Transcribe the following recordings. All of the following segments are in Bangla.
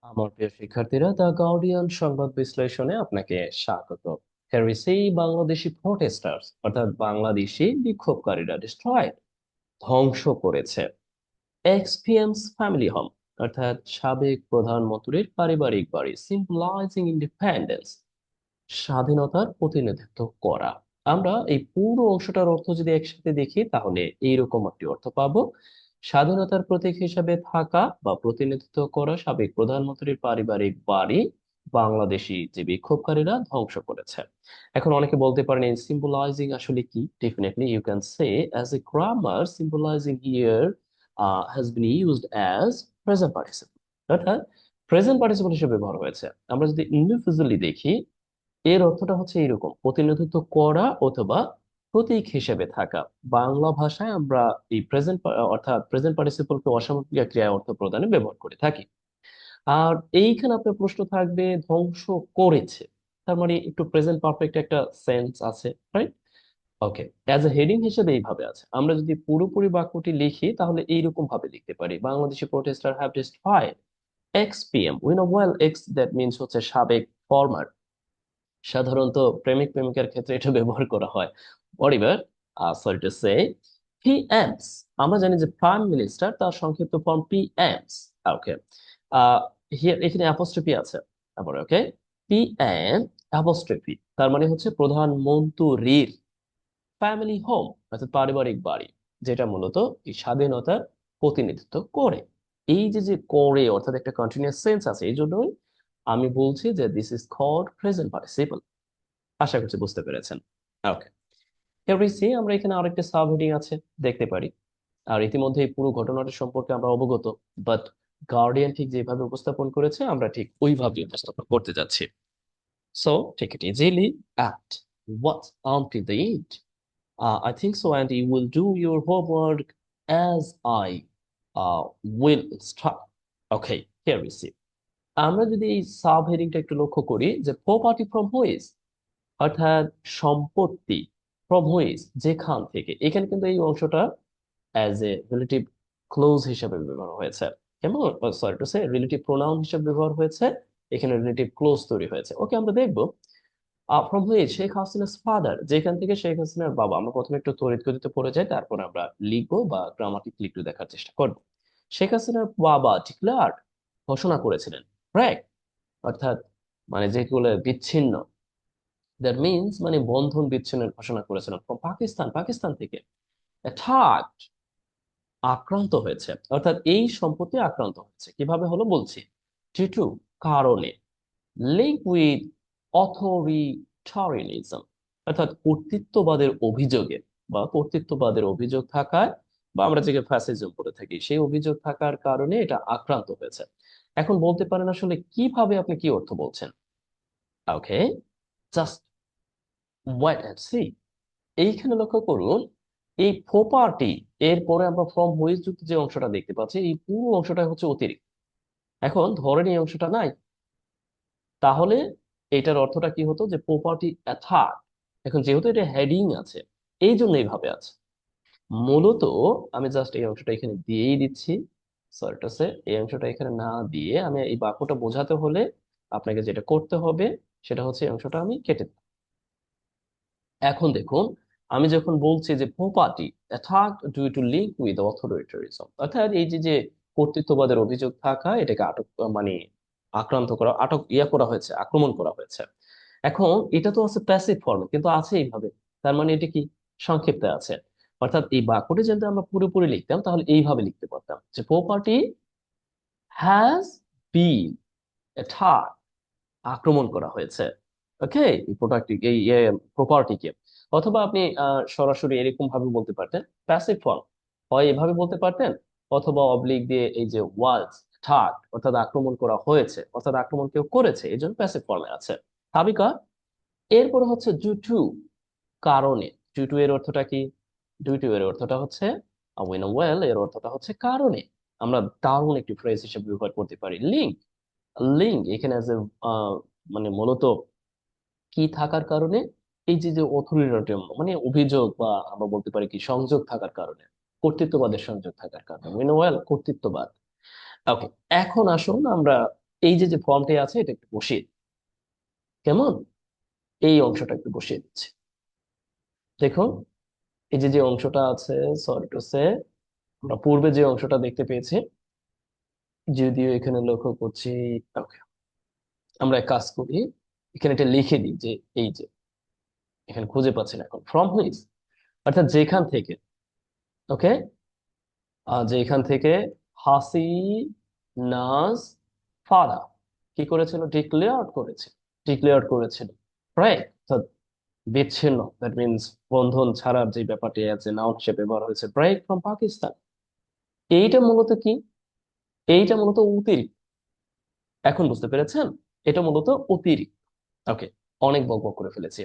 আমার প্রিয় শিক্ষার্থীরা, দ্য গার্ডিয়ান সংবাদ বিশ্লেষণে আপনাকে স্বাগত। সেই বাংলাদেশি প্রোটেস্টার্স অর্থাৎ বাংলাদেশি বিক্ষোভকারীরা ডিস্ট্রয়েড ধ্বংস করেছে এক্সপিএমস ফ্যামিলি হোম অর্থাৎ সাবেক প্রধানমন্ত্রীর পারিবারিক বাড়ি, সিম্বলাইজিং ইন্ডিপেন্ডেন্স, স্বাধীনতার প্রতিনিধিত্ব করা। আমরা এই পুরো অংশটার অর্থ যদি একসাথে দেখি তাহলে এইরকম একটি অর্থ পাবো: স্বাধীনতার প্রতীক হিসেবে থাকা বা প্রতিনিধিত্ব করা সাবেক প্রধানমন্ত্রীর পারিবারিক বাড়ি বাংলাদেশি যে বিক্ষোভকারীরা ধ্বংস করেছে। এখন অনেকে বলতে পারেন এই সিম্বলাইজিং আসলে কি। Definitely you can say as a grammar symbolizing here has been used as present participle, অর্থাৎ প্রেজেন্ট পার্টিসিপল হিসেবে ব্যবহার হয়েছে। আমরা যদি ইন্ডিভিজুয়ালি দেখি এর অর্থটা হচ্ছে এরকম: প্রতিনিধিত্ব করা অথবা প্রতীক হিসেবে থাকা। বাংলা ভাষায় আমরা এই অর্থাৎ প্রেজেন্ট পার্টিসিপলকে অসাময়িক ক্রিয়া অর্থ প্রদানে ব্যবহার করে থাকি। আর এইখানে আপনার প্রশ্ন থাকবে ধ্বংস করেছে, তার মানে একটু প্রেজেন্ট পারফেক্ট একটা সেন্স আছে, right? Okay, as a heading হিসেবে এইভাবে আছে। আমরা যদি পুরোপুরি বাক্যটি লিখি তাহলে এইরকম ভাবে লিখতে পারি: Bangladeshi protester have destroyed x PM. We know well x that means হচ্ছে সাবেক, ফরমার। সাধারণত প্রেমিক প্রেমিকার ক্ষেত্রে এটা ব্যবহার করা হয়। পরিবার, সরি টু সে, পিএমস। আমরা জানি যে প্রাইম মিনিস্টার তার সংক্ষিপ্ত ফর্ম পিএমস। ওকে, এখানে অ্যাপোস্ট্রফি আছে তারপরে। ওকে, পিএম অ্যাপোস্ট্রফি তার মানে হচ্ছে প্রধানমন্ত্রীর ফ্যামিলি হোম অর্থাৎ পারিবারিক বাড়ি, যেটা মূলত এই স্বাধীনতার প্রতিনিধিত্ব করে। এই যে যে করে অর্থাৎ একটা কন্টিনিউয়াস সেন্স আছে, এই জন্যই আমি বলছি যে this is called present participle. আশা করছি বুঝতে পেরেছেন। ওকে, এরপরে আমরা এখানে আরেকটা সাব হেডিং আছে, দেখতে পারি। আর ইতিমধ্যে এই পুরো ঘটনাটি সম্পর্কে আমরা অবগত, বাট গার্ডিয়ান ঠিক যেভাবে উপস্থাপন করেছে আমরা ঠিক ওইভাবে উপস্থাপন করতে যাচ্ছি। So take it easily at what's until the end. I think so, and you will do your homework as I will instruct. Okay, here we see. আমরা যদি এই সাব হেডিংটা একটু লক্ষ্য করি, যে প্রপার্টি ফ্রম হুইচ অর্থাৎ সম্পত্তি, ফ্রম হুইচ যেখান থেকে, এখানে কিন্তু এই অংশটা অ্যাজ এ রিলেটিভ ক্লোজ হিসেবে ব্যবহার হয়েছে। কেমন, sorry to say relative pronoun হিসেবে ব্যবহার হয়েছে, এখানে রিলেটিভ ক্লোজ তৈরি হয়েছে। ওকে, আমরা দেখবো from which Sheikh Hasina's father, যেখান থেকে শেখ হাসিনার বাবা। আমরা প্রথমে একটু তড়িৎ গতিতে পড়ে যাই, তারপর আমরা লিখবো বা গ্রামাটিক্যালি একটু দেখার চেষ্টা করবো। শেখ হাসিনার বাবা ডিক্লার, ঘোষণা করেছিলেন, রাইট, অর্থাৎ মানে যেগুলো বিচ্ছিন্ন, দ্যাট মিনস মানে বন্ধন বিচ্ছিন্নের ঘোষণা করেছিলেন ফ্রম পাকিস্তান, পাকিস্তান থেকে। অ্যাটাকড, আক্রান্ত হয়েছে, অর্থাৎ এই সম্পত্তি আক্রান্ত হয়েছে। কিভাবে হলো বলছি, ডিউ টু, কারণে, লিঙ্ক উইথ অথরিটারিanism অর্থাৎ কর্তৃত্ববাদের অভিযোগে বা কর্তৃত্ববাদের অভিযোগ থাকায়, বা আমরা যেটা ফ্যাসিজম করে থাকি সেই অভিযোগ থাকার কারণে এটা আক্রান্ত হয়েছে। এখন বলতে পারেন আসলে কিভাবে, আপনি কি অর্থ বলছেন। ওকে, জাস্ট ওয়েট এন্ড সি। এইখানে লক্ষ্য করুন, এই প্রপার্টি এরপরে আমরা ফ্রম হুইচ যুক্ত যে অংশটা দেখতে পাচ্ছি, এই পুরো অংশটা হচ্ছে অতিরিক্ত। এখন ধরেন এই অংশটা নাই, তাহলে এটার অর্থটা কি হতো, যে প্রপার্টি অ্যাটাক। এখন যেহেতু এটা হেডিং আছে, এই জন্য এইভাবে আছে। মূলত আমি জাস্ট এই অংশটা এখানে দিয়েই দিচ্ছি। সরি টু সে, এই অংশটা এখানে না দিয়ে আমি এই বাক্যটা বোঝাতে হলে আপনাকে যেটা করতে হবে সেটা হচ্ছে এই অংশটা আমি কেটে দেব। এখন দেখুন, আমি যখন বলছি যে property attack due to link with authoritarianism, অর্থাৎ এই যে যে কর্তৃত্ববাদের অভিযোগ থাকা, এটাকে আটক, মানে আক্রান্ত করা, আটক করা হয়েছে, আক্রমণ করা হয়েছে। এখন এটা তো আছে প্যাসিভ ফর্মে, কিন্তু আছে এইভাবে, তার মানে এটা কি সংক্ষিপ্তে আছে। অর্থাৎ এই বাক্যটি যদি আমরা পুরোপুরি লিখতাম তাহলে এইভাবে লিখতে পারতাম যে প্রপার্টি হ্যাজ বিন অ্যাটাক, আক্রমণ করা হয়েছে। ওকে, এই প্রোডাক্ট, এই প্রপার্টিকে। অথবা আপনি সরাসরি এরকম ভাবে বলতে পারতেন, প্যাসিভ ফর্ম, হয় এভাবে বলতে পারতেন, অথবা অবলিক দিয়ে এই যে ওয়াজ ঠাট, অর্থাৎ আক্রমণ করা হয়েছে, অর্থাৎ আক্রমণ কেউ করেছে, এই জন্য প্যাসিভ ফর্মে আছে। সাবিকা, এরপরে হচ্ছে ডু টু, কারণে। ডু টু এর অর্থটা কি? ডু টু এর অর্থটা হচ্ছে উই নো ওয়েল, এর অর্থটা হচ্ছে কারণে। আমরা দারুণ একটি ফ্রেজ হিসেবে ব্যবহার করতে পারি লিঙ্ক। লিঙ্ক এখানে as a, মানে মূলত কি থাকার কারণে, এই যে যে অথরিটি মানে অভিযোগ, বা আমরা বলতে পারি কি সংযোগ থাকার কারণে, কর্তৃত্ববাদের সংযোগ থাকার কারণে, উই নো ওয়েল কর্তৃত্ববাদ। ওকে, এখন আসুন আমরা এই যে যে ফর্মটি আছে এটা একটু বসিয়ে দিই। কেমন? এই অংশটা একটু বসিয়ে দিচ্ছি। দেখুন, এই যে যে অংশটা আছে, সরি টু সে, আমরা পূর্বে যে অংশটা দেখতে পেয়েছি, যদিও এখানে লক্ষ্য করছি। ওকে, আমরা এক কাজ করি, এখানে এটা লিখে দিই যে এই যে এখানে খুঁজে পাচ্ছি না এখন, ফ্রম হুইচ, অর্থাৎ যেখান থেকে। ওকে, যে এখান থেকে হাসিনাস ফাদার কি করেছিল, ডিক্লেয়ার করেছিল, ডিক্লেয়ার করেছিল, রাইট। বিচ্ছিন্ন, দ্যাট মিনস বন্ধন ছাড়ার যে ব্যাপারটি আছে, নাউন হিসেবে ব্যবহার হয়েছে, ব্রেক ফ্রম পাকিস্তান। এইটা মূলত কি? এইটা মূলত অতিরিক্ত। এখন বুঝতে পেরেছেন? এটা মূলত অতিরিক্ত। ওকে, অনেক বক বক করে ফেলেছি,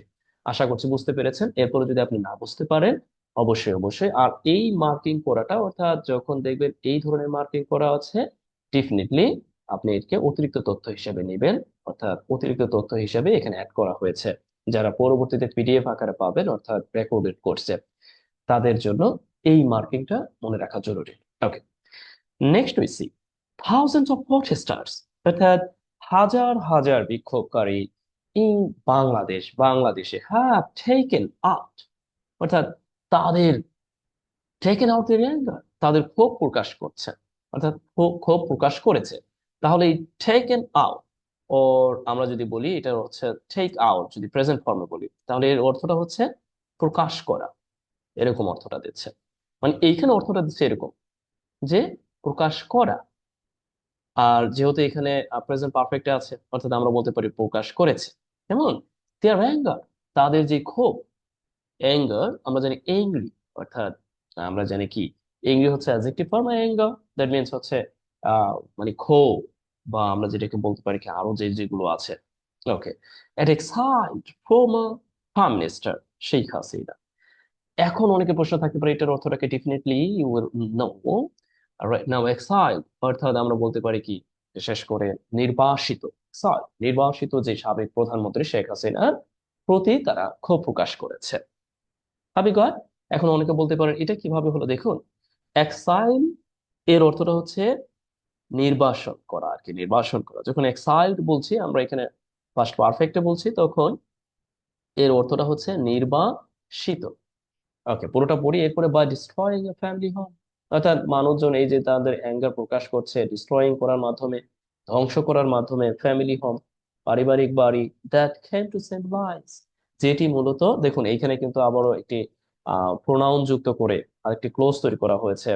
আশা করছি বুঝতে পেরেছেন। এরপরে যদি আপনি না বুঝতে পারেন, অবশ্যই অবশ্যই। আর এই মার্কিং করাটা, অর্থাৎ যখন দেখবেন এই ধরনের মার্কিং করা আছে, ডেফিনেটলি আপনি একে অতিরিক্ত তথ্য হিসেবে নেবেন, অর্থাৎ অতিরিক্ত তথ্য হিসেবে এখানে অ্যাড করা হয়েছে। যারা পরবর্তীতে পিডিএফ আকারে পাবেন, অর্থাৎ রেকর্ডেড কোর্সে, তাদের জন্য এই মার্কিংটা মনে রাখা জরুরি। Okay, next we see thousands of protesters, অর্থাৎ হাজার হাজার বিক্ষোভকারী ইন বাংলাদেশে হ্যাভ টেকেন আউট, অর্থাৎ তাদের টেকেন আউট এর অ্যাঙ্গার, তাদের ক্ষোভ প্রকাশ করছে, অর্থাৎ ক্ষোভ প্রকাশ করেছে। তাহলে এই টেকেন আউট, ওর আমরা যদি বলি এটা হচ্ছে টেক আউট, যদি প্রেজেন্ট ফর্মে বলি, তাহলে এর অর্থটা হচ্ছে প্রকাশ করা, এরকম অর্থটা দিচ্ছে। মানে এইখানে অর্থটা দিচ্ছে এরকম, যে প্রকাশ করা। আর যেহেতু এখানে প্রেজেন্ট পারফেক্টে আছে, অর্থাৎ আমরা বলতে পারি প্রকাশ করেছে। কেমন? দেয়ার অ্যাঙ্গার, তাদের যে ক্ষোভ। অ্যাঙ্গার আমরা জানি এংরি, অর্থাৎ আমরা জানি কি, এংরি হচ্ছে adjective form, anger that means হচ্ছে মানে ক্ষোভ, বা আমরা যেটাকে বলতে পারি কি আরো যে যেগুলো আছে। Okay, at excite from prime minister Sheikh Hasina. এখন অনেকে প্রশ্ন থাকতে পারে এটার অর্থটাকে, definitely you will know. Right now exile, অর্থাৎ আমরা বলতে পারি কি, বিশেষ করে নির্বাসিত, নির্বাসিত যে সাবেক প্রধানমন্ত্রী শেখ হাসিনার প্রতি তারা ক্ষোভ প্রকাশ করেছে। আবিগয়, এখন অনেকে বলতে পারেন এটা কিভাবে হলো, দেখুন, এক্সাইল এর অর্থটা হচ্ছে নির্বাসন করা আর কি, নির্বাসন করা। যখন এক্সাইলড বলছি আমরা এখানে ফার্স্ট পারফেক্টে বলছি, তখন এর অর্থটা হচ্ছে নির্বাসিত। ওকে, পুরোটা পড়ি এরপরে, by destroying a family home, অর্থাৎ মানুষজন এই যে তাদের অ্যাঙ্গার প্রকাশ করছে ডিস্ট্রয়িং করার মাধ্যমে, ধ্বংস করার মাধ্যমে ফ্যামিলি হোম, পারিবারিক বাড়ি, দ্যাট কেম টু সিম্বলাইজ, যেটি মূলত, দেখুন এইখানে কিন্তু আবারও একটি প্রোনাউন যুক্ত করে আরেকটি ক্লোজ তৈরি করা হয়েছে।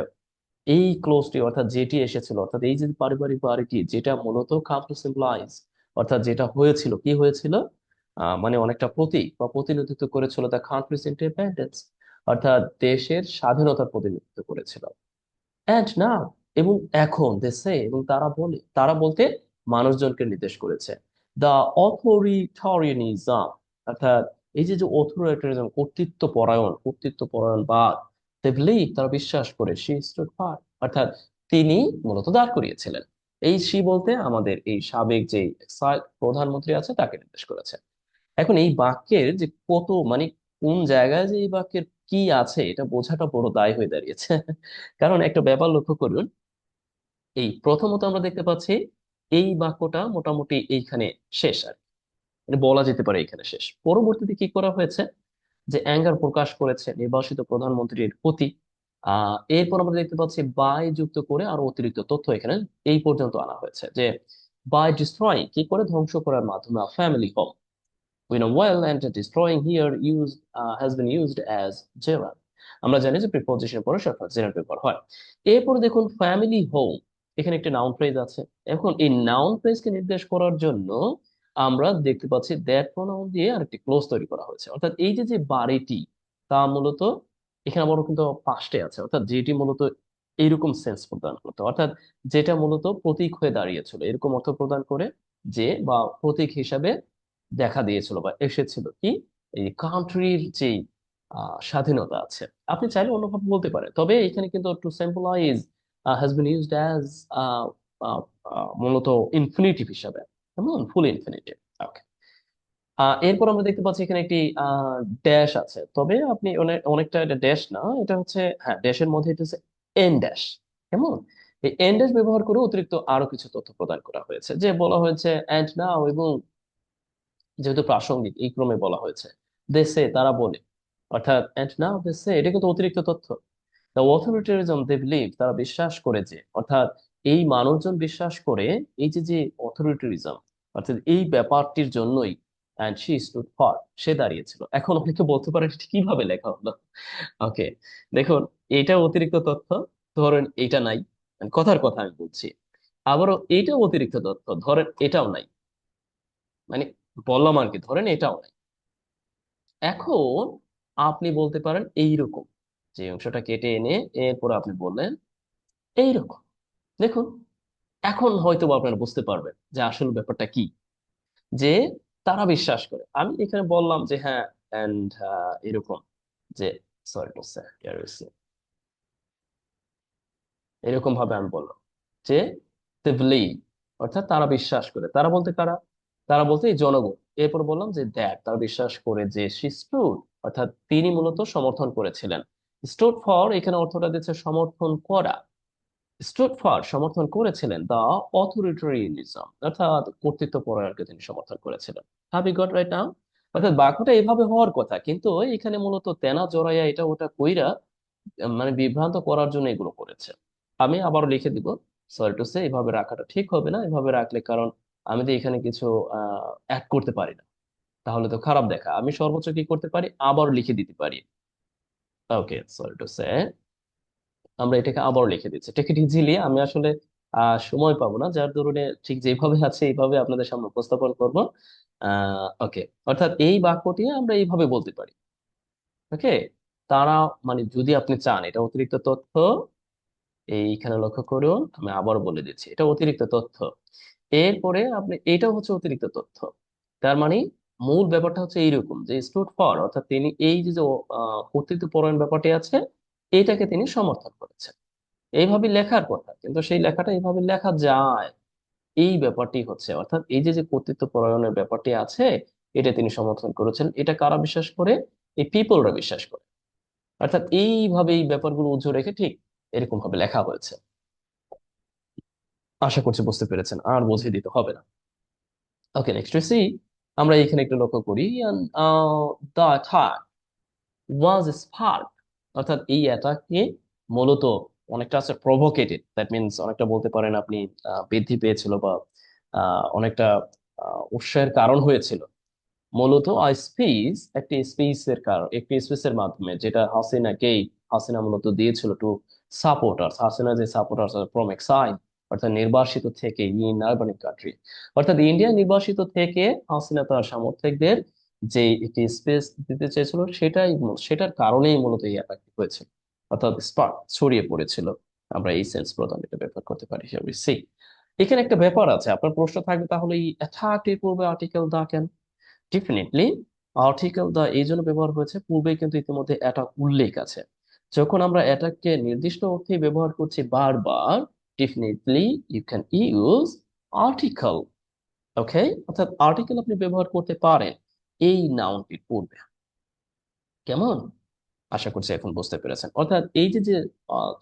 এই ক্লোজটি, অর্থাৎ যেটি এসেছিল, অর্থাৎ এই যে পারিবারিক বাড়িটি, যেটা মূলত কাম টু সিম্বলাইজ, অর্থাৎ যেটা হয়েছিল, কি হয়েছিল, মানে অনেকটা প্রতীক বা প্রতিনিধিত্ব করেছিল দ্য কান্ট্রিজ ইন্ডিপেন্ডেন্স, অর্থাৎ দেশের স্বাধীনতার প্রতিনিধিত্ব করেছিল। অ্যান্ড নাও, এবং এখন দে সে, এবং তারা বলে, তারা বলতে মানুষজনকে নির্দেশ করেছে, দ্য অথরিটারিয়ানিজম, অর্থাৎ এই যে যে অথরিটারিজম, কর্তৃত্ব পরায়ণবাদ, দে বিলিভ, তারা বিশ্বাস করে, শি স্টুড ফার্ম, অর্থাৎ তিনি মূলত দাঁড় করিয়েছিলেন। এই শি বলতে আমাদের এই সাবেক যে প্রধানমন্ত্রী আছে তাকে নির্দেশ করেছে। এখন এই বাক্যের যে কত মানে, কোন জায়গায় যে এই বাক্যের কি আছে এটা বোঝাটা বড় দায় হয়ে দাঁড়িয়েছে। কারণ একটা ব্যাপার লক্ষ্য করুন, এই প্রথমত আমরা দেখতে পাচ্ছি এই বাক্যটা মোটামুটি এইখানে শেষ আর কি। মানে বলা যেতে পারে এখানে শেষ। পরবর্তীতে কি করা হয়েছে, যে অ্যাঙ্গার প্রকাশ করেছে নির্বাসিত প্রধানমন্ত্রীর প্রতি, এরপর আমরা দেখতে পাচ্ছি বাই যুক্ত করে আরো অতিরিক্ত তথ্য এখানে এই পর্যন্ত আনা হয়েছে, যে বাই ডিস্ট্রয়িং, কি করে, ধ্বংস করার মাধ্যমে family home. We know well, and destroying here has been used as gerund. আমরা জানি যে প্রিপোজিশন পরে জেনারেল ব্যবহার হয়। এরপরে দেখুন ফ্যামিলি হোম, এখানে একটা নাউন ফ্রেজ আছে। এখন এই নাউন ফ্রেজকে নির্দেশ করার জন্য আমরা দেখতে পাচ্ছি দ্যাট প্রোনাউন দিয়ে আরেকটি ক্লোজ তৈরি করা হয়েছে, অর্থাৎ এই যে যে বাড়িটি, তা মূলত এখানে আবারও কিন্তু পাস্টে আছে, অর্থাৎ যেটি মূলত এইরকম সেন্স প্রদান করতো, অর্থাৎ যেটা মূলত প্রতীক হয়ে দাঁড়িয়েছিল, এরকম অর্থ প্রদান করে, যে বা প্রতীক হিসাবে দেখা দিয়েছিল বা এসেছিল কি, এই কান্ট্রির যে স্বাধীনতা আছে। আপনি চাইলে অন্যভাবে বলতে পারেন, তবে এখানে কিন্তু to symbolize has been used as মূলত ইনফিনিটিভ হিসাবে, কেমন, ফুল ইনফিনিটিভ। ওকে, এরপর আমরা দেখতে পাচ্ছি এখানে একটি ড্যাশ আছে, তবে আপনি অনেকটা, এটা ড্যাশ না, এটা হচ্ছে, হ্যাঁ ড্যাশের মধ্যে এটা হচ্ছে এন ড্যাশ। কেমন? এই এন্ডেজ ব্যবহার করে অতিরিক্ত আরো কিছু তথ্য প্রদান করা হয়েছে, যে বলা হয়েছে অ্যান্ড নাও, এবং যেহেতু প্রাসঙ্গিক এই ক্রমে বলা হয়েছে, দে সে, তারা বলে, অর্থাৎ অ্যান্ড নাও দে সে, এটা কিন্তু অতিরিক্ত তথ্য। দ্য অথরিটারিজম দে বিলিভ, তারা বিশ্বাস করে যে, অর্থাৎ এই মানুষজন বিশ্বাস করে, এই যে যে অথরিটারিজম, অর্থাৎ এই ব্যাপারটির জন্যই অ্যান্ড শি স্টুড ফর, সে দাঁড়িয়েছিল। এখন অনেকে বলতে পারে এটা কিভাবে লেখা হলো। ওকে, দেখুন, এটা অতিরিক্ত তথ্য, ধরেন এটা নাই, মানে কথার কথা আমি বলছি। আবারও এইটাও অতিরিক্ত তথ্য, ধরেন এটাও নাই, মানে বললাম আর কি, ধরেন এটাও নাই। এখন আপনি বলতে পারেন এইরকম, যে অংশটা কেটে এনে এরপর আপনি বললেন এইরকম। দেখুন, এখন হয়তো বা আপনারা বুঝতে পারবেন যে আসল ব্যাপারটা কি, যে তারা বিশ্বাস করে। আমি এখানে বললাম যে হ্যাঁ, এন্ড এরকম, যে সরি টু সে, এরকম ভাবে আমি বললাম যে they believe, অর্থাৎ তারা বিশ্বাস করে। তারা বলতে কারা? তারা বলতে এই জনগণ। এরপর বললাম যে দ্যাট, তারা বিশ্বাস করে যে she stood, অর্থাৎ তিনি মূলত সমর্থন করেছিলেন। stood for এখানে অর্থটা দিচ্ছে সমর্থন করা। stood for সমর্থন করেছিলেন the authoritarianism, অর্থাৎ কর্তৃত্ব পরায়ণকে তিনি সমর্থন করেছিলেন। have you got right now? অর্থাৎ বাক্যটা এভাবে হওয়ার কথা, কিন্তু এখানে মূলত তেনা জড়াইয়া এটা ওটা কইরা মানে বিভ্রান্ত করার জন্য এগুলো করেছে। আমি আবারও লিখে দিব, সরি টু সে, এভাবে রাখাটা ঠিক হবে না। এভাবে রাখলে, কারণ আমি তো এখানে কিছু অ্যাড করতে পারি না, তাহলে তো খারাপ দেখা। আমি সর্বোচ্চ কি করতে পারি, আবারও লিখে দিতে পারি। ওকে, সরি টু সে, আমরা এটাকে আবারও লিখে দিচ্ছি। টেক ইট ইজিলি, আমি আসলে সময় পাবো না, যার দরুন ঠিক যেভাবে আছে এইভাবে আপনাদের সামনে উপস্থাপন করব। ওকে, অর্থাৎ এই বাক্যটি আমরা এইভাবে বলতে পারি। ওকে, তারা, মানে যদি আপনি চান এটা অতিরিক্ত তথ্য, এইখানে লক্ষ্য করুন, আমি আবার বলে দিচ্ছি, এটা অতিরিক্ত তথ্য। এরপরে আপনি, এটাও হচ্ছে অতিরিক্ত তথ্য। তার মানে মূল ব্যাপারটা হচ্ছে এইরকম, যে স্টুড ফর, অর্থাৎ তিনি এই যে যে কর্তৃত্বপরায়ণ ব্যাপারটি আছে, এটাকে তিনি সমর্থন করেছেন। এইভাবে লেখার কথা, কিন্তু সেই লেখাটা এইভাবে লেখা যায়, এই ব্যাপারটি হচ্ছে, অর্থাৎ এই যে যে কর্তৃত্বপরায়ণের ব্যাপারটি আছে, এটা তিনি সমর্থন করেছেন। এটা কারা বিশ্বাস করে? এই পিপলরা বিশ্বাস করে। অর্থাৎ এইভাবে এই ব্যাপারগুলো উজ্জ্বল রেখে ঠিক এরকম ভাবে লেখা হয়েছে। আশা করছি বুঝতে পেরেছেন, আর বুঝিয়ে দিতে হবে না। ওকে, নেক্সট সি, আমরা এখানে একটু লক্ষ্য করি, দা অ্যাটাক ওয়াজ স্পার্ক, অর্থাৎ এই অ্যাটাককে মূলত অনেকটা আছে প্রভোকেটেড, দ্যাট মিনস অনেকটা বলতে পারেন আপনি বৃদ্ধি পেয়েছিল, বা অনেকটা উৎসাহের কারণ হয়েছিল। মূলত স্পিচ, একটি স্পিচের কারণ, একটি স্পিচের মাধ্যমে, যেটা হাসিনাকেই, হাসিনা মূলত দিয়েছিল টু সাপোর্টার্স, হাসিনা যে সাপোর্টার্স ফ্রম এক্সাইল, অর্থাৎ নির্বাসিত থেকে, ইন নাইবারিং কান্ট্রি, অর্থাৎ ইন্ডিয়া নির্বাসিত থেকে হাসিনা তার সমর্থকদের যে একটি স্পেস দিতে চেয়েছিল, সেটার কারণেই মূলত এই অ্যাটাকটি হয়েছিল, অর্থাৎ স্পার্ক ছড়িয়ে পড়েছিল। আমরা এই সেন্স প্রদান এটা ব্যবহার করতে পারি হিসাবে সি। এখানে একটা ব্যাপার আছে, আপনার প্রশ্ন থাকবে, তাহলে এই অ্যাটাকটির পূর্বে আর্টিকেল দা কেন? ডেফিনেটলি, আর্টিকেল দা এই জন্য ব্যবহার হয়েছে, পূর্বে কিন্তু ইতিমধ্যে অ্যাটাক উল্লেখ আছে। যখন আমরা অ্যাটাককে নির্দিষ্ট অর্থে ব্যবহার করছি বারবার, definitely you can use article. Okay, অর্থাৎ আর্টিকেল আপনি ব্যবহার করতে পারেন এই নাউনটির পূর্বে। কেমন? আশা করছি এখন বুঝতে পেরেছেন। অর্থাৎ এই যে যে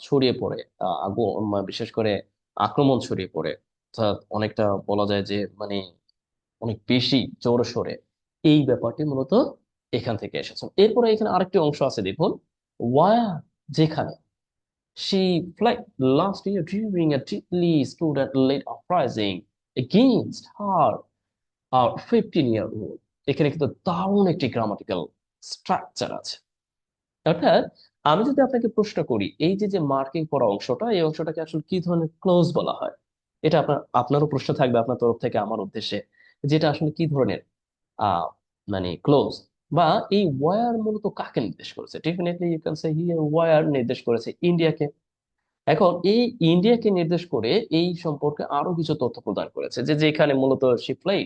ছড়িয়ে পড়ে, আগুন, বিশেষ করে আক্রমণ ছড়িয়ে পড়ে, অর্থাৎ অনেকটা বলা যায় যে মানে অনেক বেশি জোর সোরে, এই ব্যাপারটি মূলত এখান থেকে এসেছে। এরপরে এখানে আরেকটি অংশ আছে, দেখুন, ওয়ার, যেখানে, she fled last year during a deeply student led uprising against her 15-year-old। এখানে কিন্তু দারুণ একটি গ্রামাটিক্যাল স্ট্রাকচার আছে। অর্থাৎ আমি যদি আপনাকে প্রশ্ন করি, এই যে যে মার্কিং করা অংশটা, এই অংশটাকে আসলে কি ধরনের ক্লোজ বলা হয়, এটা আপনারও প্রশ্ন থাকবে আপনার তরফ থেকে আমার উদ্দেশ্যে, যেটা আসলে কি ধরনের আহ মানে ক্লোজ, বা এই ওয়ার মূলত কাকে নির্দেশ করেছে? Definitely you can say here were নির্দেশ করেছে ইন্ডিয়াকে। এখন এই ইন্ডিয়াকে নির্দেশ করে এই সম্পর্কে আরো কিছু তথ্য প্রদান করেছে, যে যেখানে মূলত শিপলাই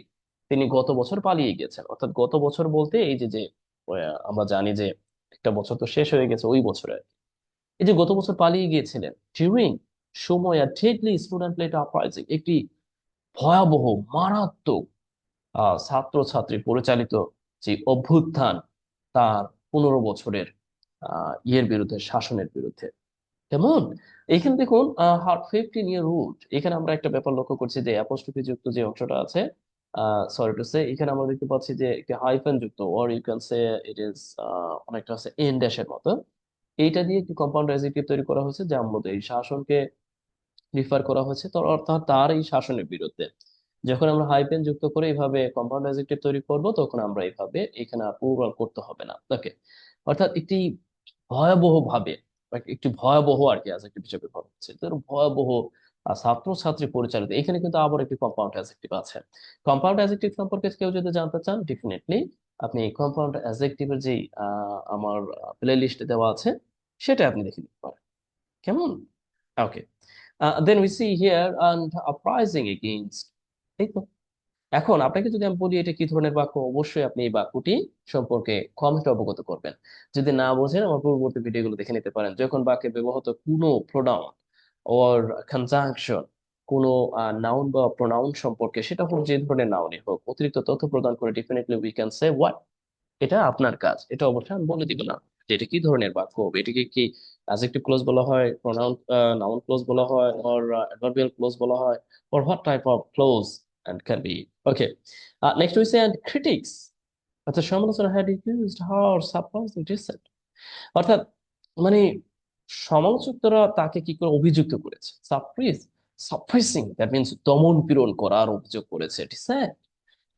তিনি গত বছর পালিয়ে গেছেন। অর্থাৎ গত বছর বলতে এই যে যে আমরা জানি যে একটা বছর তো শেষ হয়ে গেছে ওই বছরে। এই যে গত বছর পালিয়ে গিয়েছিলেন ডিউরিং সময় ডেডলি স্টুডেন্ট লেট আপরাইজিং, একটি ভয়াবহ, মারাত্মক ছাত্রছাত্রী পরিচালিত যে অভ্যুত্থান, তার 15 বছরের ইয়ের বিরুদ্ধে, শাসনের বিরুদ্ধে। কেমন? এখানে দেখুন, 15 year রুট, এখানে আমরা একটা ব্যাপার লক্ষ্য করছি যে অ্যাপোস্ট্রোফি যুক্ত যে অংশটা আছে, সরি টু সে, এখানে আমরা দেখতে পাচ্ছি যে একটি হাইফেন যুক্ত, or you can say it is অনেকটা আছে এন ড্যাশের মতো। এইটা দিয়ে একটি কম্পাউন্ড অ্যাডজেক্টিভ তৈরি করা হয়েছে যা মূলত এই শাসনকে রিফার করা হয়েছে, তো অর্থাৎ তার এই শাসনের বিরুদ্ধে। যখন আমরা হাইপেন যুক্ত করে এইভাবে কম্পাউন্ড অ্যাডজেক্টিভ তৈরি করব, তখন আমরা এইভাবে এখানে আর প্লুরাল করতে হবে না। ওকে, অর্থাৎ একটি ভয়াবহ ভাবে একটি ভয়াবহ আর কি অ্যাডজেক্টিভ হিসেবে ব্যবহার হচ্ছে, তো ভয়াবহ ছাত্রছাত্রী পরিচালিত, এখানে কিন্তু আবার একটি কম্পাউন্ড অ্যাডজেক্টিভ আছে। কম্পাউন্ড অ্যাডজেক্টিভ সম্পর্কে কেউ যদি জানতে চান, ডেফিনেটলি আপনি কম্পাউন্ড অ্যাডজেক্টিভের যে আমার প্লে লিস্টে দেওয়া আছে, সেটা আপনি দেখে নিতে পারেন। কেমন? Okay, then we see here and uprising against, এই তো। এখন আপনাকে যদি আমি বলি এটা কি ধরনের বাক্য, অবশ্যই আপনি এই বাক্যটি সম্পর্কে কমেন্টে অবগত করবেন। যদি না বোঝেন, আমার পূর্ববর্তী ভিডিওগুলো দেখে নিতে পারেন। যখন বাক্যে ব্যবহৃত কোনো প্রোনাউন ওর কনজাংশন, কোনো নাউন বা প্রোনাউন সম্পর্কে, সেটা হোক যে ধরনের নাউনই হোক, অতিরিক্ত তথ্য প্রদান করে, definitely we can say what, এটা আপনার কাজ, এটা অবশ্যই আমি বলে দিব না যে এটা কি ধরনের বাক্য। এটাকে কি অ্যাডজেক্টিভ ক্লোজ বলা হয়, প্রোনাউন নাউন ক্লোজ বলা হয়, অর অ্যাডভার্বিয়াল ক্লোজ বলা হয়, or what type of clause and can be. Okay, next we say and critics, আচ্ছা, সমালোচনা had used how surprising dissent, অর্থাৎ মানে সমালোচকরা তাকে কি করে অভিযুক্ত করেছে, সাপ্রেসিং দ্যাট মিনস দমন পীড়ন করার অভিযোগ করেছে।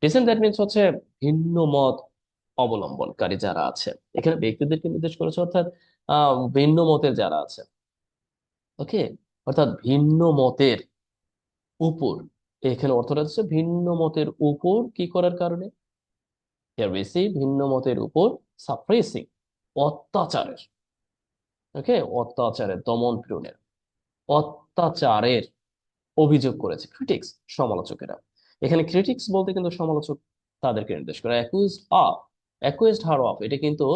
ডিসেন্ট দ্যাট মিনস হচ্ছে ভিন্ন মত অবলম্বনকারী যারা আছে, এখানে ব্যক্তিদেরকে নির্দেশ করেছে, অর্থাৎ ভিন্ন মতের যারা আছে। ওকে, অর্থাৎ ভিন্ন মতের উপর, এখানে অর্থটা হচ্ছে ভিন্ন মতের উপর কি করার কারণে, বেশি ভিন্ন মতের উপর সাপ্রেসিং, অত্যাচারের। ওকে, অত্যাচারের, দমন পীড়নের, অত্যাচারের অভিযোগ করেছে ক্রিটিক্স, সমালোচকেরা। এখানে ক্রিটিক্স বলতে কিন্তু সমালোচক তাদেরকে নির্দেশ করে। অ্যাকুইজড হার অফ, এটা কিন্তু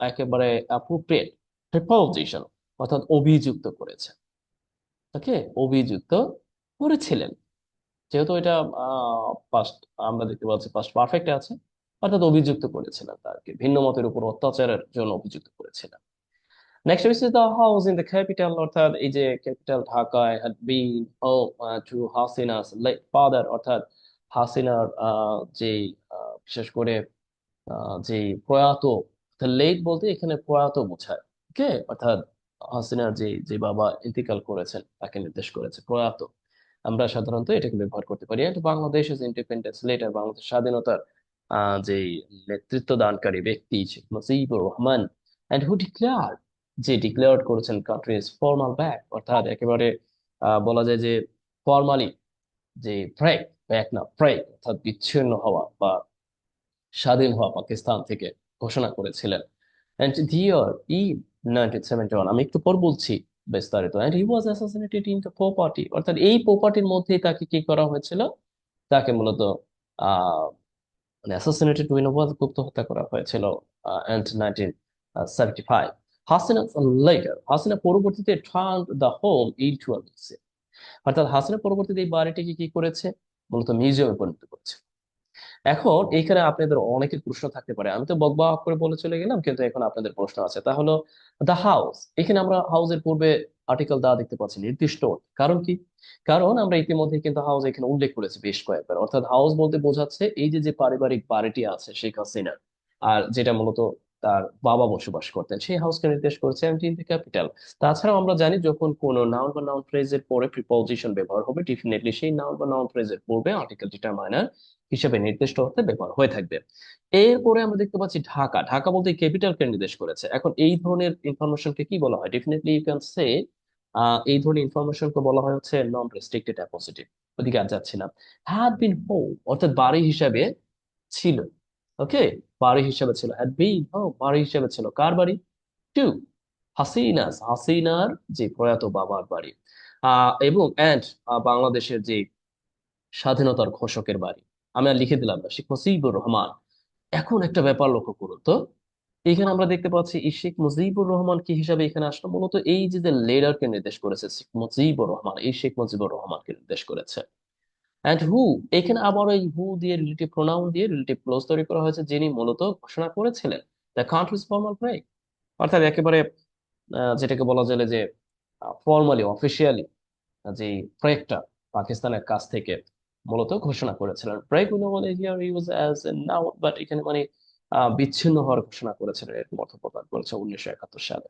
একেবারে অ্যাপ্রোপ্রিয়েট প্রিপোজিশন, অর্থাৎ অভিযুক্ত করেছে। ওকে, অভিযুক্ত করেছিলেন, যেহেতু এটা পাস্ট, আমরা দেখতে পাচ্ছি পাস্ট পারফেক্টে আছে, অর্থাৎ অভিযুক্ত করেছিলেন তাকে, ভিন্ন মতের উপর অত্যাচারের জন্য অভিযুক্ত করেছিলেন। নেক্সট হচ্ছে the house in the capital, অর্থাৎ এই যে ক্যাপিটাল ঢাকায় had been home to Hasina's late father, অর্থাৎ হাসিনার যে বিশেষ করে যে প্রয়াত, লেট বলতে এখানে প্রয়াত বোঝায়। ওকে, অর্থাৎ হাসিনার যে যে বাবা ইন্তিকাল করেছেন তাকে নির্দেশ করেছে প্রয়াত, আমরা সাধারণত এটাকে ব্যবহার করতে পারি। And Bangladesh independence letter, Bangladesh স্বাধীনতার যে নেতৃত্ব দানকারী ব্যক্তি Sheikh Mujibur Rahman, and who declare, যে ডিক্লেয়ার করেছেন কান্ট্রিজ ফর্মাল ব্যাক, অর্থাৎ একেবারে বলা যায় যে ফর্মালি যে ব্রেক, ব্যাক না ব্রেক, অর্থাৎ বিচ্ছিন্ন হওয়া বা স্বাধীন হওয়া পাকিস্তান থেকে ঘোষণা করেছিলেন। এন্ড দিয়ার ইন 1971, আমি একটু পর বলছি বিস্তারিত। And he was assassinated in the property, অর্থাৎ এই প্রপার্টির মধ্যেই তাকে কি করা হয়েছিল, তাকে মূলত আহ মানে অ্যাসাসিনেটেড উইন ওয়াজ, গুপ্ত হত্যা করা হয়েছিল এন্ড 1975। হাসিনা লেটার, হাসিনা পরবর্তীতে turn the home into a museum, অর্থাৎ হাসিনা পরবর্তীতে এই বাড়িটিকে কি করেছে, মূলত মিউজিয়ামে পরিণত করেছে। এখন এইখানে আপনাদের অনেকের প্রশ্ন থাকতে পারে, আমি তো বকবক করে বলে চলে গেলাম, কিন্তু এখন আপনাদের প্রশ্ন আছে। তা হলো দ্য হাউস, এখানে আমরা হাউসের পূর্বে আর্টিকেল দা দেখতে পাচ্ছি নির্দিষ্ট, কারণ কি, কারণ আমরা ইতিমধ্যে কিন্তু হাউস এখানে উল্লেখ করেছি বেশ কয়েকবার, অর্থাৎ হাউস বলতে বোঝাচ্ছে এই যে যে পারিবারিক বাড়িটি আছে শেখ হাসিনার, আর যেটা মূলত তার বাবা বসবাস করতেন, সেই হাউসকে নির্দেশ করছে ইন দ্য ক্যাপিটাল। তাছাড়াও আমরা জানি যখন কোনো নাউন বা নাউন ফ্রেজের পরে প্রিপোজিশন ব্যবহার হবে, ডেফিনেটলি সেই নাউন বা নাউন ফ্রেজের পূর্বে আর্টিকেল ডিটারমাইনার হিসেবে নির্দিষ্ট অর্থে ব্যবহার হয়ে থাকবে। এরপরে আমরা দেখতে পাচ্ছি ঢাকা, ঢাকা বলতে ক্যাপিটালকে নির্দেশ করেছে। এখন এই ধরনের ইনফরমেশনকে কি বলা হয়, ডেফিনেটলি ইউ ক্যান সে এই ধরনের ইনফরমেশনকে বলা হয় হচ্ছে নন রেস্ট্রিক্টেড অ্যাপোজিটিভ। ওদিকে আর যাচ্ছি না। হ্যাড বিন হোম, অর্থাৎ বাড়ি হিসাবে ছিল। ওকে, বাড়ি হিসাবে ছিল, হ্যাড বিন হোম, বাড়ি হিসাবে ছিল, কার বাড়ি, টু হাসিনাস, হাসিনার যে প্রয়াত বাবার বাড়ি, এবং অ্যান্ড বাংলাদেশের যে স্বাধীনতার ঘোষকের বাড়ি। আমি আর লিখে দিলাম না, শেখ মুজিবুর রহমান। এখন একটা ব্যাপার লক্ষ্য করুন তো, এখানে আমরা দেখতে পাচ্ছি এই শেখ মুজিবুর রহমান কি হিসাবে এখানে আসলো, মূলত এই যে যে লিডারকে নির্দেশ করেছে শেখ মুজিবুর রহমান, এই শেখ মুজিবুর রহমানকে নির্দেশ করেছে। অ্যান্ড হু, এখানে আবার ওই হু দিয়ে রিলেটিভ প্রোনাউন দিয়ে রিলেটিভ ক্লোজ তৈরি করা হয়েছে, যিনি মূলত ঘোষণা করেছিলেন দ্য কান্ট্রিজ ফর্মাল ব্রেক, অর্থাৎ একেবারে যেটাকে বলা যায় যে ফর্মালি অফিসিয়ালি যে ব্রেকটা পাকিস্তানের কাছ থেকে মূলত ঘোষণা করেছিলেন। ব্রেক উনি বলে here use as a noun, but এখানে মানে বিচ্ছিন্ন হওয়ার ঘোষণা করেছিলেন, এরকম অর্থ প্রদান করেছে 1971 সালে।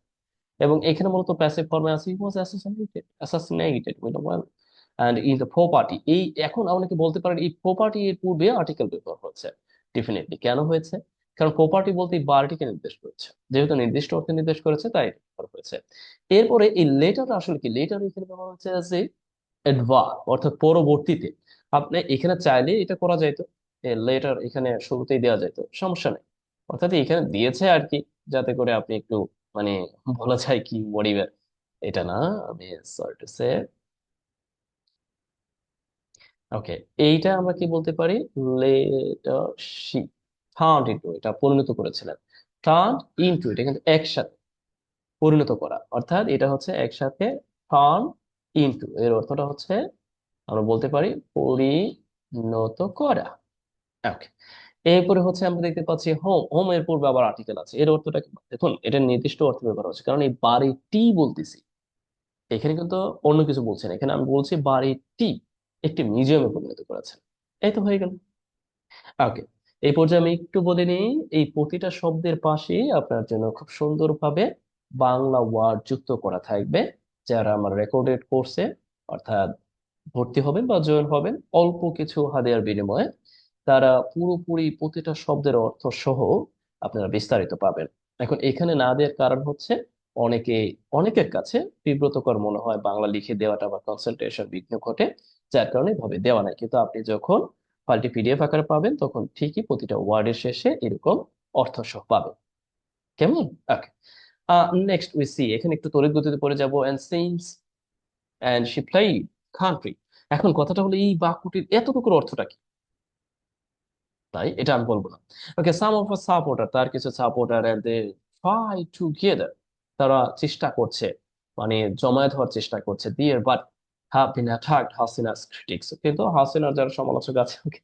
এবং এখানে মূলত প্যাসিভ ফর্মে আছে he was assassinated with well and in the property. এই এখন অনেকে বলতে পারেন এই প্রপার্টি এর পূর্বে আর্টিকেল ব্যবহার হয়েছে। ডেফিনেটলি কেন হয়েছে? কারণ প্রপার্টি বলতে এই বাড়িটিকে নির্দেশ করেছে, যেহেতু নির্দিষ্ট অর্থে নির্দেশ করেছে তাই এটা ব্যবহার হয়েছে। এরপরে এই লেটার আসলে কি, লেটার এখানে ব্যবহার হচ্ছে যে অ্যাডভার্ব, অর্থাৎ পরবর্তীতে। আপনি এখানে চাইলে এটা করা যাইতো, লেটার এখানে শুরুতেই দেওয়া যাইতো, সমস্যা নেই। অর্থাৎ এখানে দিয়েছে আর কি, যাতে করে আপনি একটু মানে বলা যায় কি মডিবের, এটা না, আমি সরি টু সে। ওকে, এইটা আমরা কি বলতে পারি, লেটার শি টার্নড ইনটু, এটা পরিণত করেছিলেন। টার্নড ইনটু এটা কিন্তু একসাথে, পরিণত করা, অর্থাৎ এটা হচ্ছে একসাথে টার্ন ইনটু, এর অর্থটা হচ্ছে আমরা বলতে পারি পরিণত করা। ওকে, এরপরে হচ্ছে আমরা দেখতে পাচ্ছি হোম। হোম এর পূর্বে আবার আর্টিকেল আছে, এর অর্থটা কি? দেখুন এটা নির্দিষ্ট অর্থ ব্যবহার হচ্ছে, কারণ এই বাড়িটি বলতেছি, এখানে কিন্তু অন্য কিছু বলছি না, এখানে আমি বলছি বাড়িটি একটি মিউজিয়ামে পরিণত করেছেন। এই তো হয়ে গেল। ওকে, এই পর্যায়ে আমি একটু বলে নিই, এই প্রতিটা শব্দের পাশে আপনার জন্য খুব সুন্দরভাবে বাংলা ওয়ার্ড যুক্ত করা থাকবে। যারা আমার রেকর্ডেড কোর্সে অর্থাৎ ভর্তি হবেন বা জয়েন হবেন অল্প কিছু হাদিয়ার বিনিময়ে, তারা পুরোপুরি প্রতিটা শব্দের অর্থ সহ আপনারা বিস্তারিত পাবেন। এখন এখানে না দেওয়ার কারণ হচ্ছে অনেকে, অনেকের কাছে বিব্রতকর মনে হয় বাংলা লিখে দেওয়াটা বা কনসেন্ট্রেশন বিঘ্ন ঘটে, যার কারণে ভাবে দেওয়া নাই। কিন্তু আপনি যখন ফাইলটি পিডিএফ আকারে পাবেন তখন ঠিকই প্রতিটা ওয়ার্ডের শেষে এরকম অর্থ সহ পাবেন। কেমন? ওকে, নেক্সট উই সি, এখানে একটু তড়িৎ গতিতে পড়ে যাব। And since and she played country. এখন কথাটা হলো এই বাক্যটির এতটুকুর অর্থটা কি, তাই এটা আমি বলবো না। ওকে, সাম অফ আ সাপোর্টার, তার কিছু supporter and they try together, তারা চেষ্টা করছে, মানে জমায়েত হওয়ার চেষ্টা করছে, দিয়ে but have been attacked Hasina's critics, কিন্তু হাসিনার যারা সমালোচক আছে ওকে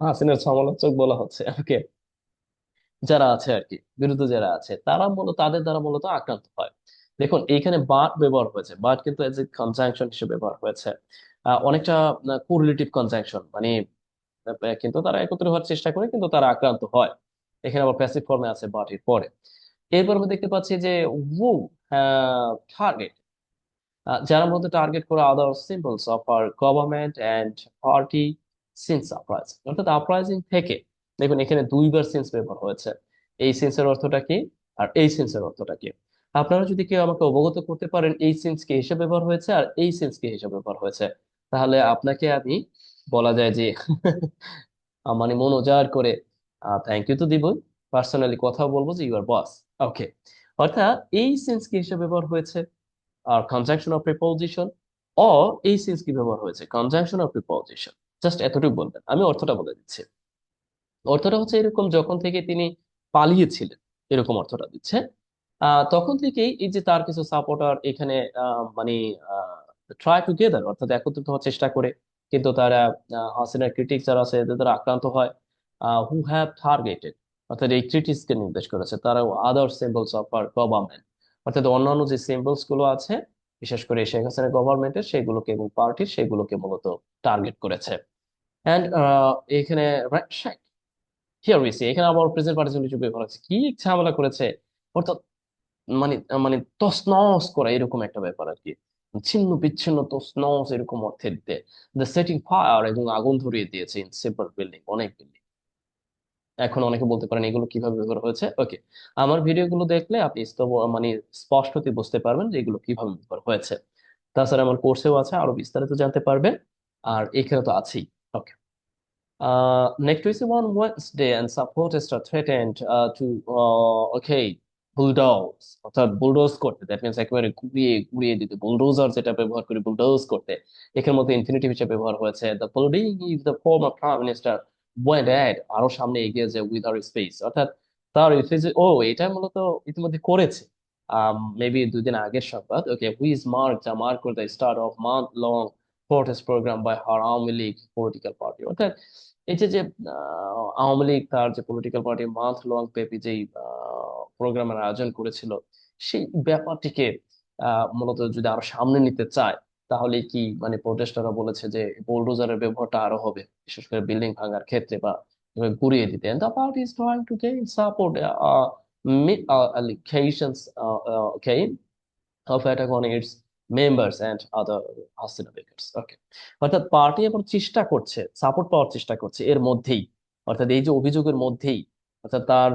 হাসিনার সমালোচক বলা হচ্ছে, ওকে, যারা আছে আর কি, বিরুদ্ধে যারা আছে তারা মূলত, তাদের দ্বারা মূলত আক্রান্ত হয়। দেখুন এইখানে বাট ব্যবহার হয়েছে, বাট কিন্তু এজ এ কনজাংশন হিসেবে ব্যবহার হয়েছে, অনেকটা কোরিলেটিভ কনজাংশন, মানে কিন্তু তারা একত্রিত হওয়ার চেষ্টা করে কিন্তু তারা আক্রান্ত হয়। এখানে আবার প্যাসিভ ফর্মে আছে বাট এর পরে। এরপর আমি দেখতে পাচ্ছি যে who target, যারা মধ্যে টার্গেট করে other symbols of our government and party since uprising, অর্থাৎ আপরাইজিং থেকে। দেখুন এখানে দুইবার সিন্স ব্যবহার হয়েছে, এই সিন্সের অর্থটা কি আর এই সিন্সের অর্থটা কি? আপনারা যদি কেউ আমাকে অবগত করতে পারেন এই সিন্স কি হিসেবে ব্যবহার হয়েছে আর এই সিন্স কি হিসেবে ব্যবহার হয়েছে, তাহলে আপনাকে আমি বলা যায় যে মানে মন উজাড় করে থ্যাংক ইউ তো দিবই, পার্সোনালি কথা বলবো যে ইউ আর বস। ওকে, অর্থাৎ এই সেন্স কি হিসেবে ব্যবহার হয়েছে, আর কনজাংশন অফ প্রিপোজিশন, অ এই সেন্স কি ব্যবহার হয়েছে, কনজাংশন অফ প্রিপোজিশন। জাস্ট এতটুকু বলবেন, আমি অর্থটা বলে দিচ্ছি। অর্থটা হচ্ছে এরকম, যখন থেকে তিনি পালিয়েছিলেন, এরকম অর্থটা দিচ্ছে। তখন থেকেই এই যে তার কিছু সাপোর্টার এখানে মানে ট্রাই টুগেদার, অর্থাৎ একত্রিত হওয়ার চেষ্টা করে, কিন্তু তারা হাসিনার ক্রিটিক যারা আছে এদের দ্বারা আক্রান্ত হয়। হু হ্যাভ টার্গেটেড, অর্থাৎ এই ক্রিটিক্স কে নির্দেশ করেছে তারা, আদার সিম্বলস অফ আর গভর্নমেন্ট, অর্থাৎ অন্যান্য যে সিম্বলস গুলো আছে বিশেষ করে শেখ হাসিনার গভর্নমেন্টের সেগুলোকে এবং পার্টির সেগুলোকে মূলত টার্গেট করেছে। অ্যান্ড এখানে হিয়ার উই সি, এখানে আবার প্রেজেন্ট পার্টিসিপল হিসেবে ব্যবহার হচ্ছে, কি ঝামেলা করেছে, অর্থাৎ মানে মানে তছনছ করা এরকম একটা ব্যাপার আর কি, ছিন্ন বিচ্ছিন্ন তছনছ এরকম অর্থে দিতে। দ্য সেটিং ফায়ার, এবং আগুন ধরিয়ে দিয়েছে ইন সেভারাল বিল্ডিং, অনেক বিল্ডিং। এখন অনেকে বলতে পারেন এগুলো কিভাবে ব্যবহার হয়েছে। ওকে, আমার ভিডিও গুলো দেখলে আপনি মানে স্পষ্টতই বুঝতে পারবেন যে এগুলো কিভাবে ব্যবহার হয়েছে। তাছাড়া আমার কোর্সেও আছে, আরো বিস্তারিত জানতে পারবেন, আর এখানে তো আছেই। ওকে, next week on Wednesday, and supporters are threatened okay, bulldoze, অর্থাৎ বুলডোজ করতে, দ্যাট মিনস একেবারে ঘুরিয়ে ঘুরিয়ে দিতে, বুলডোজার যেটা ব্যবহার করে বুলডোজ করতে, এখানে মধ্যে ইনফিনিটিভ হিসেবে ব্যবহার হয়েছে। The following is the former prime minister went ad, আরো সামনে এগিয়ে যায় উইথ আর স্পেস, অর্থাৎ তার ও এটা মূলত ইতিমধ্যে করেছে, মেবি 2 দিন আগের সংবাদ। ওকে, হুইজ মার্ক, যা মার্ক করে the start of month long protest programme by her Awami League political party, অর্থাৎ এই যে যে আওয়ামী লীগ তার যে পলিটিক্যাল পার্টি মান্থ লং ব্যাপী যেই প্রোগ্রামের আয়োজন করেছিল, সেই ব্যাপারটিকে মূলত যদি আরো সামনে নিতে চায়, তাহলে কি মানে প্রোটেস্টাররা বলেছে যে বুলডোজারের ব্যবহারটা আরো হবে, বিশেষ করে বিল্ডিং ভাঙার ক্ষেত্রে বা এভাবে গুড়িয়ে দিতে। And the party is trying to gain support meet allegations okay of attack on its members and other Hasina Bakers. Okay. অর্থাৎ পার্টি এখন চেষ্টা করছে, সাপোর্ট পাওয়ার চেষ্টা করছে এর মধ্যেই, অর্থাৎ এই যে অভিযোগের মধ্যেই, অর্থাৎ তার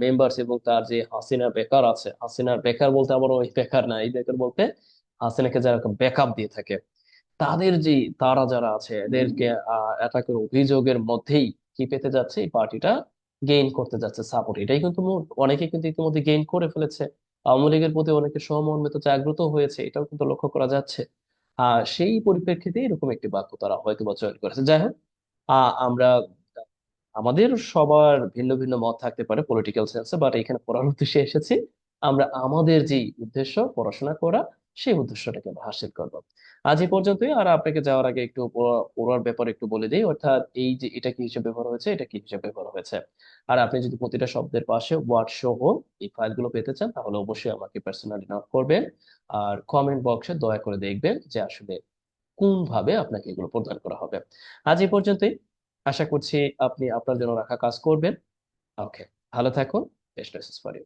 মেম্বার্স এবং তার যে হাসিনা বেকার আছে, হাসিনার বেকার বলতে আবার ওই বেকার না, এই বেকার বলতে হাসিনাকে যারা ব্যাকআপ দিয়ে থাকে, তাদের যে তারা যারা আছে এদেরকে অ্যাটাকের অভিযোগের মধ্যেই কি পেতে যাচ্ছে, এই পার্টিটা গেইন করতে যাচ্ছে সাপোর্ট। এটাই কিন্তু অনেকে কিন্তু ইতিমধ্যে গেইন করে ফেলেছে। আওয়ামী লীগের প্রতি অনেকে সহমর্মিত জাগ্রত হয়েছে, এটাও কিন্তু লক্ষ্য করা যাচ্ছে। সেই পরিপ্রেক্ষিতে এরকম একটি বাক্য তারা হয়তো বা চয়ন করেছে। যাই হোক, আমরা আমাদের সবার ভিন্ন ভিন্ন মত থাকতে পারে পলিটিক্যাল সেন্সে, বাট এখানে পড়ার উদ্দেশ্যে এসেছি। আমরা আমাদের যে উদ্দেশ্য পড়াশোনা করা, সেই উদ্দেশ্যটাকে আমরা হাসিল করব। আজ এই পর্যন্তই। আর আপনাকে যাওয়ার আগে একটু পড়ার ব্যাপারে একটু বলে দিই, অর্থাৎ এই যে এটা কি হিসেবে ব্যবহার হয়েছে, এটা কি হিসেবে ব্যবহার হয়েছে। আর আপনি যদি প্রতিটা শব্দের পাশে ওয়ার্ড সহ এই ফাইলগুলো পেতে চান, তাহলে অবশ্যই আমাকে পার্সোনালি নক করবেন। আর কমেন্ট বক্সে দয়া করে দেখবেন যে আসলে কোন ভাবে আপনাকে এগুলো প্রদান করা হবে। আজ এই পর্যন্তই। আশা করছি আপনি আপনার জন্য রাখা কাজ করবেন। ওকে, ভালো থাকুন। Best wishes for you.